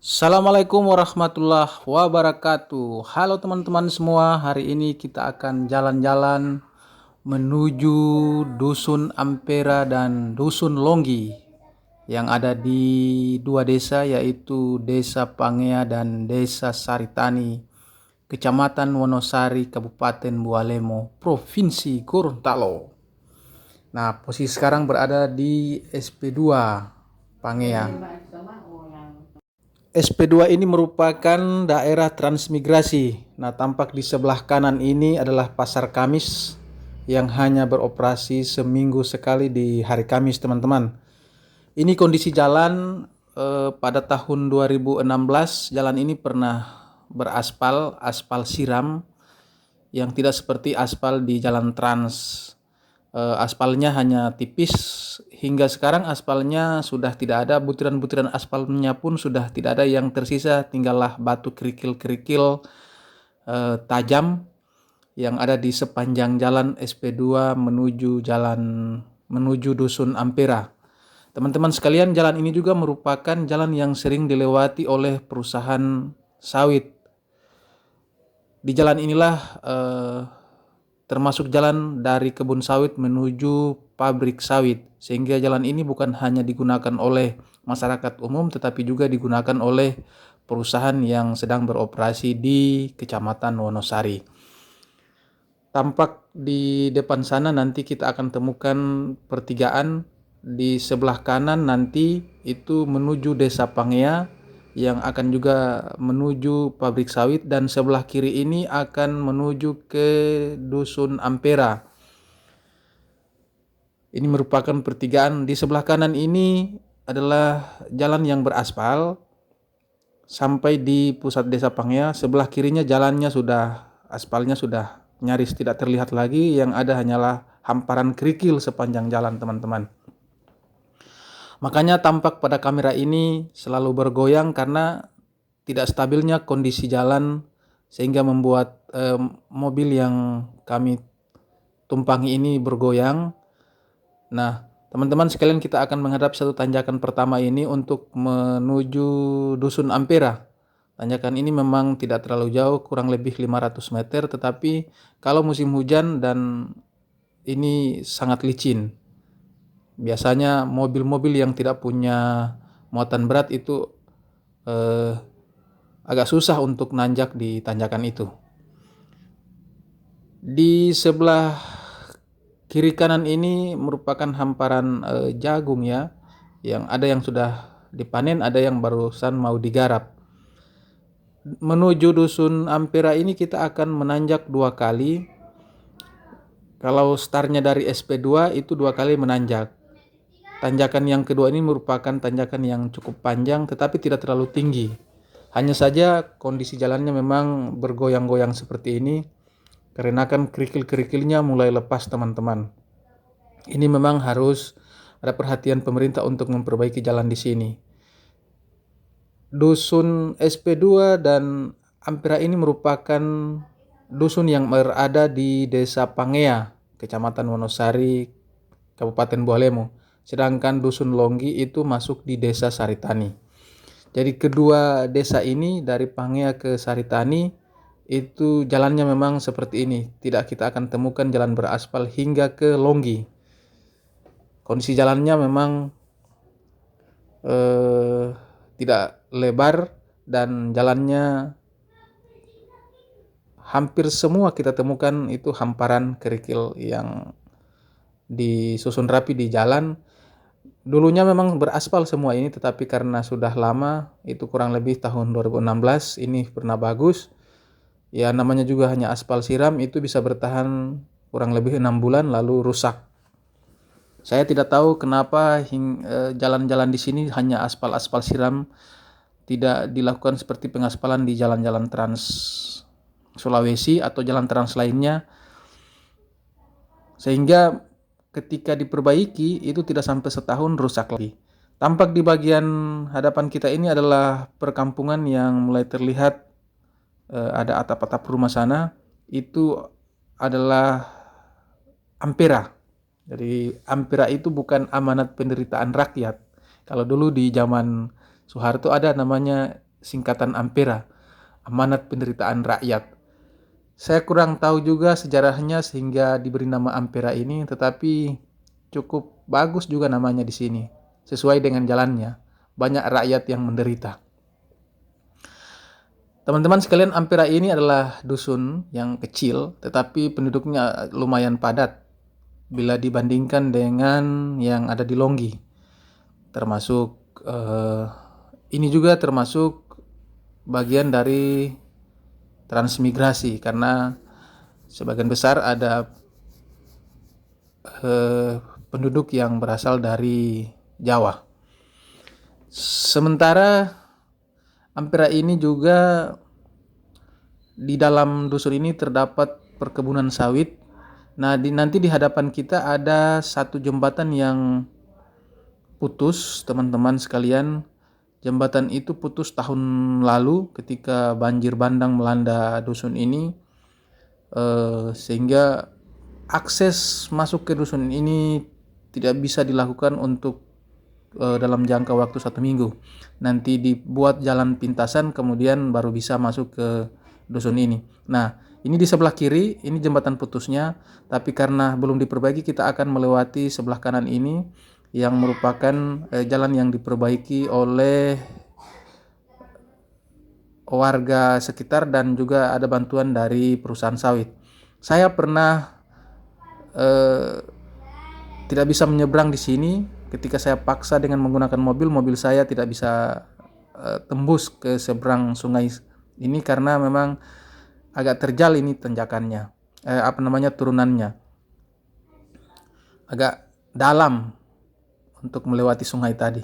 Assalamualaikum warahmatullahi wabarakatuh. Halo teman-teman semua, hari ini kita akan jalan-jalan menuju Dusun Ampera dan Dusun Longgi yang ada di dua desa, yaitu Desa Pangea dan Desa Saritani, Kecamatan Wonosari, Kabupaten Bualemo, Provinsi Gorontalo. Nah, posisi sekarang berada di SP2 Pangea. SP2 ini merupakan daerah transmigrasi. Nah, tampak di sebelah kanan ini adalah Pasar Kamis yang hanya beroperasi seminggu sekali di hari Kamis, teman-teman. Ini kondisi jalan pada tahun 2016, jalan ini pernah beraspal, aspal siram yang tidak seperti aspal di jalan trans. Aspalnya hanya tipis, hingga sekarang aspalnya sudah tidak ada, butiran-butiran aspalnya pun sudah tidak ada yang tersisa, tinggallah batu kerikil-kerikil tajam yang ada di sepanjang jalan SP2 menuju Dusun Ampera. Teman-teman sekalian, jalan ini juga merupakan jalan yang sering dilewati oleh perusahaan sawit. Di jalan inilah termasuk jalan dari kebun sawit menuju pabrik sawit, sehingga jalan ini bukan hanya digunakan oleh masyarakat umum tetapi juga digunakan oleh perusahaan yang sedang beroperasi di Kecamatan Wonosari. Tampak di depan sana nanti kita akan temukan pertigaan. Di sebelah kanan nanti itu menuju Desa Pangea yang akan juga menuju pabrik sawit, dan sebelah kiri ini akan menuju ke Dusun Ampera. Ini merupakan pertigaan. Di sebelah kanan ini adalah jalan yang beraspal sampai di pusat Desa Pangea. Sebelah kirinya jalannya aspalnya sudah nyaris tidak terlihat lagi, yang ada hanyalah hamparan kerikil sepanjang jalan, teman-teman. Makanya tampak pada kamera ini selalu bergoyang karena tidak stabilnya kondisi jalan, sehingga membuat mobil yang kami tumpangi ini bergoyang. Nah, teman-teman sekalian, kita akan menghadap satu tanjakan pertama ini untuk menuju Dusun Ampera. Tanjakan ini memang tidak terlalu jauh, kurang lebih 500 meter, tetapi kalau musim hujan dan ini sangat licin. Biasanya mobil-mobil yang tidak punya muatan berat itu agak susah untuk nanjak di tanjakan itu. Di sebelah kiri kanan ini merupakan hamparan jagung ya, yang ada yang sudah dipanen, ada yang barusan mau digarap. Menuju Dusun Ampera ini kita akan menanjak 2 kali. Kalau startnya dari SP2 itu 2 kali menanjak. Tanjakan yang kedua ini merupakan tanjakan yang cukup panjang tetapi tidak terlalu tinggi. Hanya saja kondisi jalannya memang bergoyang-goyang seperti ini karena kan kerikil-kerikilnya mulai lepas, teman-teman. Ini memang harus ada perhatian pemerintah untuk memperbaiki jalan di sini. Dusun SP2 dan Ampera ini merupakan dusun yang berada di Desa Pangea, Kecamatan Wonosari, Kabupaten Bualemo. Sedangkan Dusun Longgi itu masuk di Desa Saritani. Jadi kedua desa ini dari Pangea ke Saritani itu jalannya memang seperti ini. Tidak kita akan temukan jalan beraspal hingga ke Longgi. Kondisi jalannya memang tidak lebar dan jalannya hampir semua kita temukan itu hamparan kerikil yang disusun rapi di jalan. Dulunya memang beraspal semua ini, tetapi karena sudah lama, itu kurang lebih tahun 2016, ini pernah bagus. Ya namanya juga hanya aspal siram, itu bisa bertahan kurang lebih 6 bulan lalu rusak. Saya tidak tahu kenapa jalan-jalan di sini hanya aspal-aspal siram, tidak dilakukan seperti pengaspalan di jalan-jalan trans Sulawesi atau jalan trans lainnya, sehingga ketika diperbaiki itu tidak sampai setahun rusak lagi. Tampak di bagian hadapan kita ini adalah perkampungan yang mulai terlihat ada atap-atap rumah sana. Itu adalah Ampera. Jadi Ampera itu bukan amanat penderitaan rakyat. Kalau dulu di zaman Soeharto ada namanya singkatan Ampera, Amanat Penderitaan Rakyat. Saya kurang tahu juga sejarahnya sehingga diberi nama Ampera ini, tetapi cukup bagus juga namanya di sini, sesuai dengan jalannya. Banyak rakyat yang menderita. Teman-teman sekalian, Ampera ini adalah dusun yang kecil, tetapi penduduknya lumayan padat bila dibandingkan dengan yang ada di Longgi. Termasuk ini juga termasuk bagian dari transmigrasi, karena sebagian besar ada penduduk yang berasal dari Jawa. Sementara Ampera ini juga di dalam dusun ini terdapat perkebunan sawit. Nah, nanti di hadapan kita ada satu jembatan yang putus, teman-teman sekalian. Jembatan itu putus tahun lalu ketika banjir bandang melanda dusun ini, sehingga akses masuk ke dusun ini tidak bisa dilakukan untuk dalam jangka waktu 1 minggu. Nanti dibuat jalan pintasan, kemudian baru bisa masuk ke dusun ini. Nah, ini di sebelah kiri, ini jembatan putusnya, tapi karena belum diperbaiki, kita akan melewati sebelah kanan ini, yang merupakan jalan yang diperbaiki oleh warga sekitar dan juga ada bantuan dari perusahaan sawit. Saya pernah tidak bisa menyeberang di sini ketika saya paksa dengan menggunakan mobil saya tidak bisa tembus ke seberang sungai ini karena memang agak terjal ini tanjakannya, turunannya agak dalam untuk melewati sungai tadi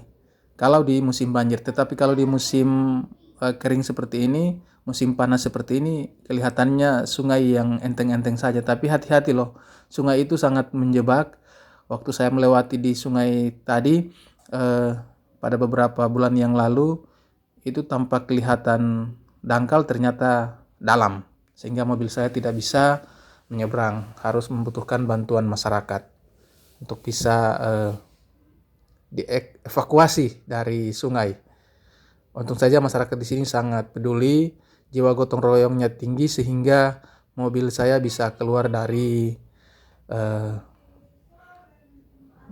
kalau di musim banjir. Tetapi kalau di musim kering seperti ini, musim panas seperti ini, kelihatannya sungai yang enteng-enteng saja. Tapi hati-hati loh, sungai itu sangat menjebak. Waktu saya melewati di sungai tadi pada beberapa bulan yang lalu, itu tampak kelihatan dangkal, ternyata dalam, sehingga mobil saya tidak bisa menyeberang, harus membutuhkan bantuan masyarakat untuk bisa dievakuasi dari sungai. Untung saja masyarakat di sini sangat peduli, jiwa gotong royongnya tinggi sehingga mobil saya bisa keluar dari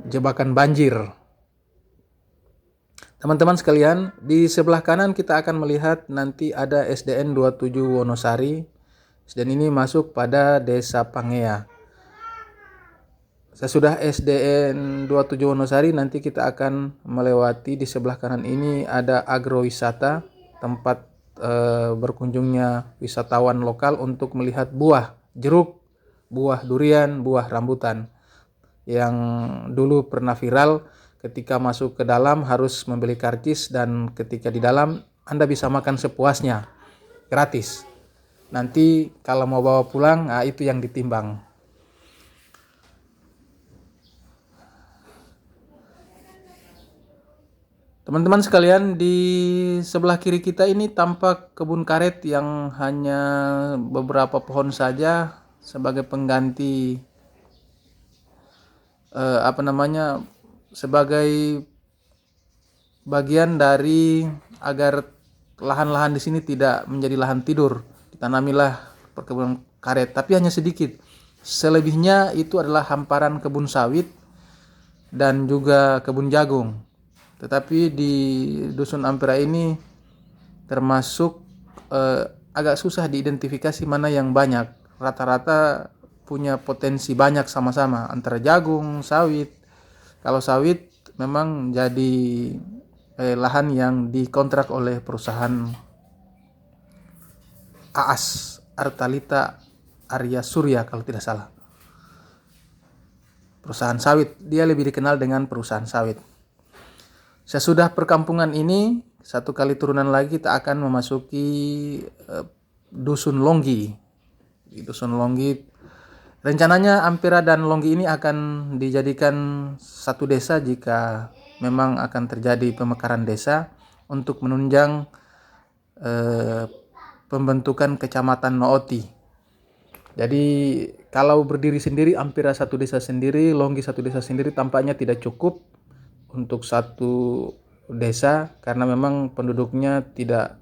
jebakan banjir. Teman-teman sekalian, di sebelah kanan kita akan melihat nanti ada SDN 27 Wonosari. SDN ini masuk pada Desa Pangea. Sesudah SDN 27 Wonosari, nanti kita akan melewati di sebelah kanan ini ada agrowisata, tempat berkunjungnya wisatawan lokal untuk melihat buah jeruk, buah durian, buah rambutan yang dulu pernah viral. Ketika masuk ke dalam harus membeli karcis, dan ketika di dalam Anda bisa makan sepuasnya, gratis. Nanti kalau mau bawa pulang, itu yang ditimbang. Teman-teman sekalian, di sebelah kiri kita ini tampak kebun karet yang hanya beberapa pohon saja sebagai pengganti sebagai bagian dari agar lahan-lahan di sini tidak menjadi lahan tidur. Ditanamilah perkebunan karet, tapi hanya sedikit. Selebihnya itu adalah hamparan kebun sawit dan juga kebun jagung. Tetapi di dusun Ampera ini termasuk agak susah diidentifikasi mana yang banyak. Rata-rata punya potensi banyak sama-sama antara jagung, sawit. Kalau sawit memang jadi lahan yang dikontrak oleh perusahaan AAS, Artalita Arya Surya kalau tidak salah. Perusahaan sawit, dia lebih dikenal dengan perusahaan sawit. Sesudah perkampungan ini, satu kali turunan lagi kita akan memasuki dusun Longgi. Di dusun Longgi, rencananya Ampera dan Longgi ini akan dijadikan satu desa jika memang akan terjadi pemekaran desa untuk menunjang pembentukan kecamatan Nooti. Jadi kalau berdiri sendiri, Ampera satu desa sendiri, Longgi satu desa sendiri, tampaknya tidak cukup untuk satu desa karena memang penduduknya tidak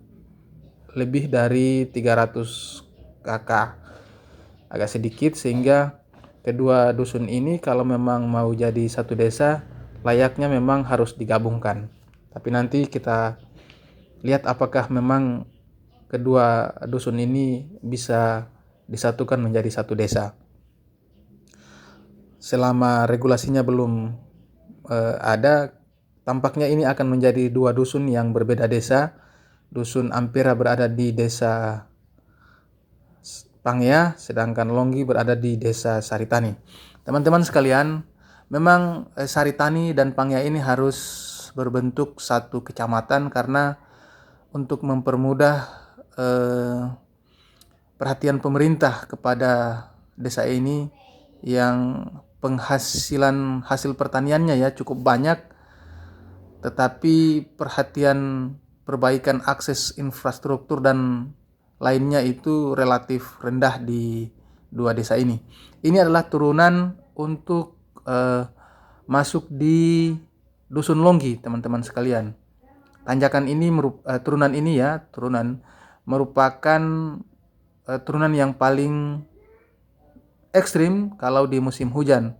lebih dari 300 kakak, agak sedikit, sehingga kedua dusun ini kalau memang mau jadi satu desa layaknya memang harus digabungkan. Tapi nanti kita lihat apakah memang kedua dusun ini bisa disatukan menjadi satu desa. Selama regulasinya belum ada, tampaknya ini akan menjadi dua dusun yang berbeda desa. Dusun Ampera berada di desa Pangya, sedangkan Longgi berada di desa Saritani. Teman-teman sekalian, memang Saritani dan Pangya ini harus berbentuk satu kecamatan karena untuk mempermudah perhatian pemerintah kepada desa ini yang penghasilan hasil pertaniannya ya cukup banyak, tetapi perhatian perbaikan akses infrastruktur dan lainnya itu relatif rendah di dua desa ini. Ini adalah turunan untuk masuk di dusun Longgi, teman-teman sekalian. Tanjakan ini turunan merupakan turunan yang paling ekstrim kalau di musim hujan.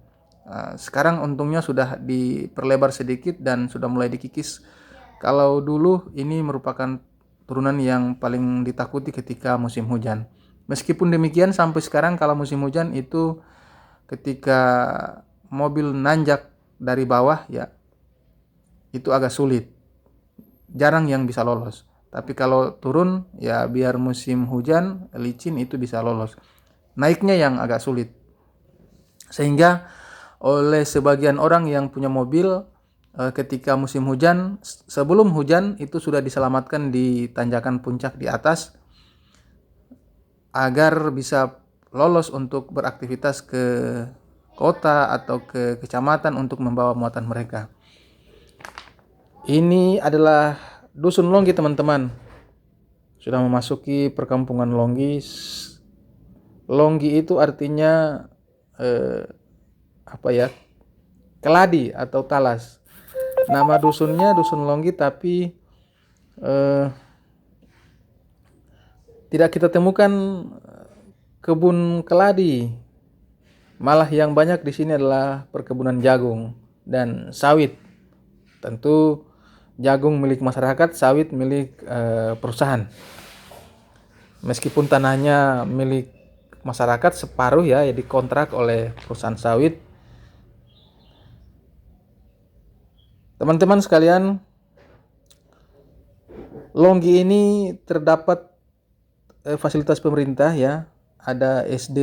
Sekarang untungnya sudah diperlebar sedikit dan sudah mulai dikikis. Kalau dulu ini merupakan turunan yang paling ditakuti ketika musim hujan. Meskipun demikian sampai sekarang kalau musim hujan itu ketika mobil nanjak dari bawah ya itu agak sulit. Jarang yang bisa lolos. Tapi kalau turun ya biar musim hujan licin itu bisa lolos. Naiknya yang agak sulit. Sehingga oleh sebagian orang yang punya mobil ketika musim hujan, sebelum hujan itu sudah diselamatkan di tanjakan puncak di atas agar bisa lolos untuk beraktivitas ke kota atau ke kecamatan untuk membawa muatan mereka. Ini adalah dusun Longgi, teman-teman. Sudah memasuki perkampungan Longgi. Longgi itu artinya keladi atau talas. Nama dusunnya dusun Longgi, tapi tidak kita temukan kebun keladi. Malah yang banyak di sini adalah perkebunan jagung dan sawit. Tentu jagung milik masyarakat, sawit milik perusahaan. Meskipun tanahnya milik masyarakat separuh ya dikontrak oleh perusahaan sawit. Teman-teman sekalian, Longgi ini terdapat fasilitas pemerintah ya. Ada SD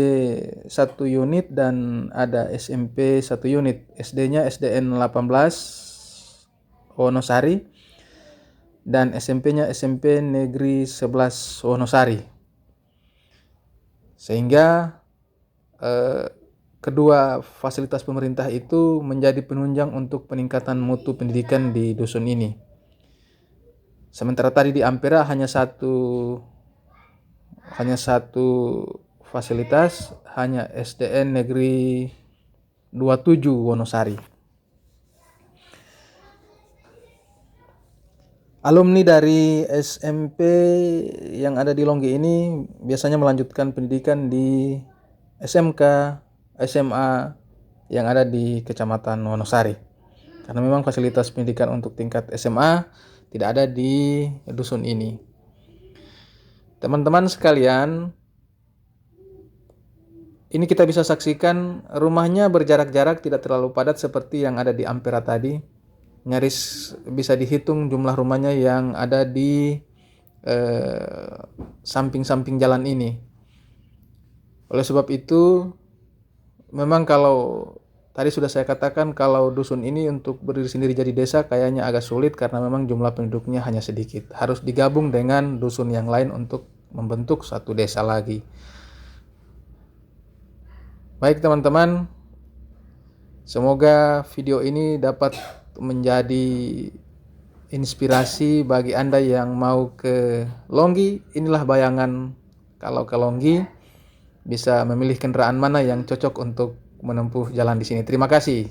1 unit dan ada SMP 1 unit. SD-nya SDN 18 Wonosari dan SMP-nya SMP Negeri 11 Wonosari. Sehingga kedua fasilitas pemerintah itu menjadi penunjang untuk peningkatan mutu pendidikan di dusun ini. Sementara tadi di Ampera hanya satu fasilitas, hanya SDN Negeri 27 Wonosari. Alumni dari SMP yang ada di Longgi ini biasanya melanjutkan pendidikan di SMK, SMA yang ada di Kecamatan Wonosari. Karena memang fasilitas pendidikan untuk tingkat SMA tidak ada di dusun ini. Teman-teman sekalian, ini kita bisa saksikan rumahnya berjarak-jarak, tidak terlalu padat seperti yang ada di Ampera tadi. Nyaris bisa dihitung jumlah rumahnya yang ada di samping-samping jalan ini. Oleh sebab itu, memang kalau tadi sudah saya katakan kalau dusun ini untuk berdiri sendiri jadi desa kayaknya agak sulit karena memang jumlah penduduknya hanya sedikit. Harus digabung dengan dusun yang lain untuk membentuk satu desa lagi. Baik teman-teman, semoga video ini dapat menjadi inspirasi bagi Anda yang mau ke Longgi. Inilah bayangan kalau ke Longgi, bisa memilih kendaraan mana yang cocok untuk menempuh jalan di sini. Terima kasih.